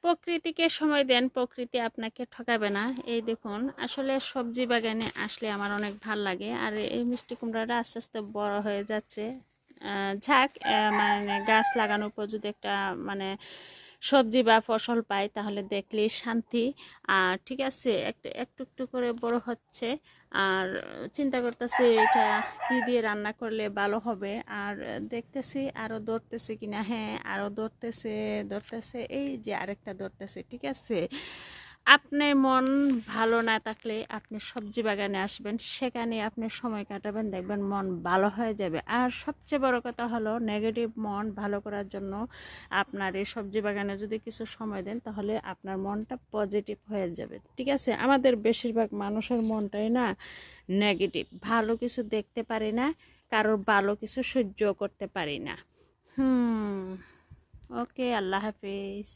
প্রকৃতিকে সময় দেন, প্রকৃতি আপনাকে ঠকাবে না। এই দেখুন, আসলে সবজি বাগানে আসলে আমার অনেক ভাল লাগে। আর এই মিষ্টি কুমড়াটা আস্তে আস্তে বড় হয়ে যাচ্ছে। ঝাঁক মানে গাছ লাগানোর পর যদি একটা মানে সবজি বা ফসল পাই তাহলে দেখলেই শান্তি। আর ঠিক আছে, একটু একটু একটু করে বড় হচ্ছে। আর চিন্তা করতেছি এটা কি দিয়ে রান্না করলে ভালো হবে। আর দেখতেছি আরও ধরতেছে কিনা। হ্যাঁ, আরও ধরতেছে, এই যে আরেকটা ধরতেছে। ঠিক আছে, আপনার মন ভালো না থাকলে আপনি সবজি বাগানে আসবেন, সেখানে আপনি সময় কাটাবেন, দেখবেন মন ভালো হয়ে যাবে। আর সবচেয়ে বড় কথা হলো, নেগেটিভ মন ভালো করার জন্য আপনার এই সবজি বাগানে যদি কিছু সময় দেন তাহলে আপনার মনটা পজিটিভ হয়ে যাবে। ঠিক আছে, আমাদের বেশিরভাগ মানুষের মনটাই না নেগেটিভ, ভালো কিছু দেখতে পারি না, কারোর ভালো কিছু সহ্য করতে পারি না। ওকে, আল্লাহ হাফিজ।